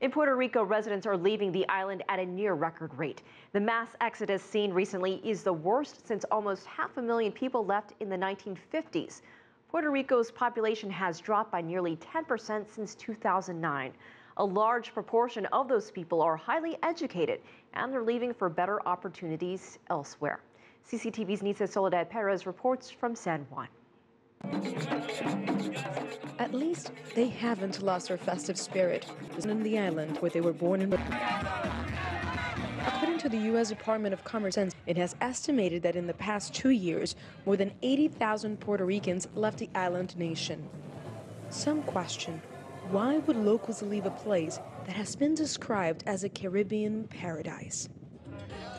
In Puerto Rico, residents are leaving the island at a near record rate. The mass exodus seen recently is the worst since almost 500,000 people left in the 1950s. Puerto Rico's population has dropped by nearly 10% since 2009. A large proportion of those people are highly educated, and they're leaving for better opportunities elsewhere. CCTV's Nitza Soledad Perez reports from San Juan. At least they haven't lost their festive spirit in the island where they were born and according to the U.S. Department of Commerce, it has estimated that in the past 2 years, more than 80,000 Puerto Ricans left the island nation. Some question, why would locals leave a place that has been described as a Caribbean paradise?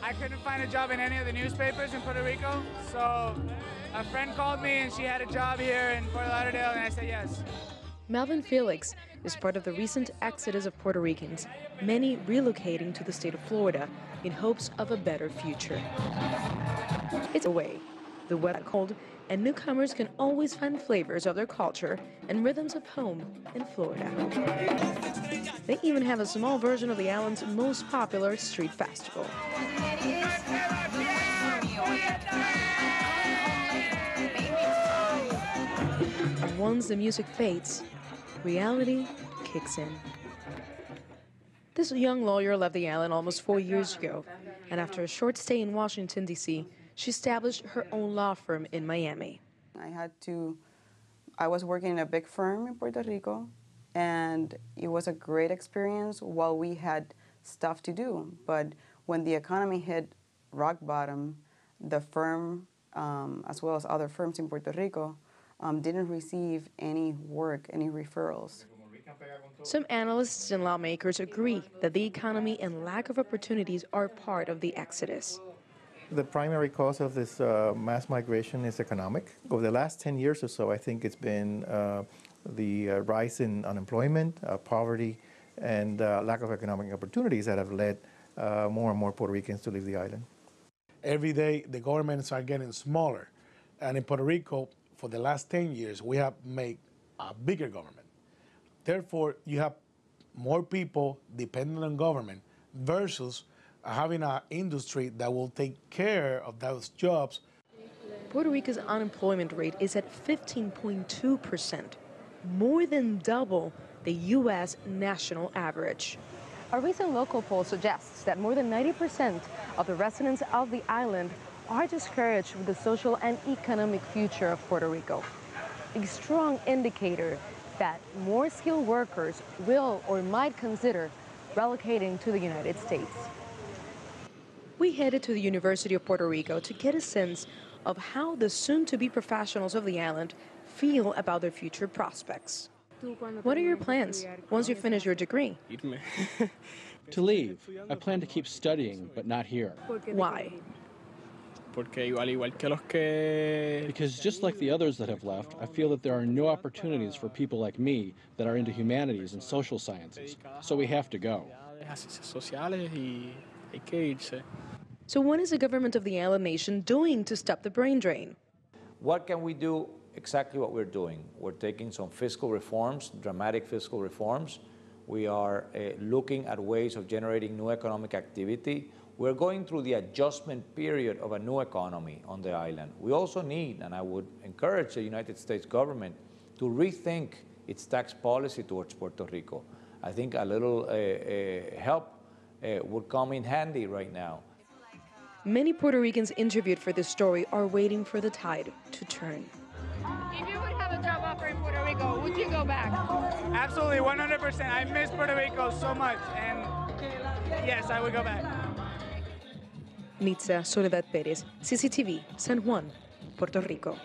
I couldn't find a job in any of the newspapers in Puerto Rico, so a friend called me and she had a job here in Fort Lauderdale, and I said yes. Melvin Felix is part of the recent exodus of Puerto Ricans, many relocating to the state of Florida in hopes of a better future. It's a way. The weather cold, and newcomers can always find flavors of their culture and rhythms of home in Florida. They even have a small version of the island's most popular street festival. And once the music fades, reality kicks in. This young lawyer left the island almost 4 years ago, and after a short stay in Washington, D.C., she established her own law firm in Miami. I was working in a big firm in Puerto Rico, and it was a great experience while we had stuff to do. But when the economy hit rock bottom, the firm, as well as other firms in Puerto Rico, didn't receive any work, any referrals. Some analysts and lawmakers agree that the economy and lack of opportunities are part of the exodus. The primary cause of this mass migration is economic. Over the last 10 years or so, I think it's been the rise in unemployment, poverty, and lack of economic opportunities that have led more and more Puerto Ricans to leave the island. Every day, the governments are getting smaller. And in Puerto Rico, for the last 10 years, we have made a bigger government. Therefore, you have more people dependent on government versus having an industry that will take care of those jobs. Puerto Rico's unemployment rate is at 15.2%, more than double the U.S. national average. A recent local poll suggests that more than 90% of the residents of the island are discouraged with the social and economic future of Puerto Rico. A strong indicator that more skilled workers will or might consider relocating to the United States. We headed to the University of Puerto Rico to get a sense of how the soon-to-be professionals of the island feel about their future prospects. What are your plans once you finish your degree? To leave. I plan to keep studying, but not here. Why? Because just like the others that have left, I feel that there are no opportunities for people like me that are into humanities and social sciences. So we have to go. So what is the government of the island nation doing to stop the brain drain? What can we do? Exactly what we're doing. We're taking some fiscal reforms, dramatic fiscal reforms. We are looking at ways of generating new economic activity. We're going through the adjustment period of a new economy on the island. We also need, and I would encourage the United States government to rethink its tax policy towards Puerto Rico. I think a little help would come in handy right now. Many Puerto Ricans interviewed for this story are waiting for the tide to turn. If you would have a job offer in Puerto Rico, would you go back? Absolutely, 100%. I miss Puerto Rico so much, and yes, I would go back. Nitza, Soledad Perez, CCTV, San Juan, Puerto Rico.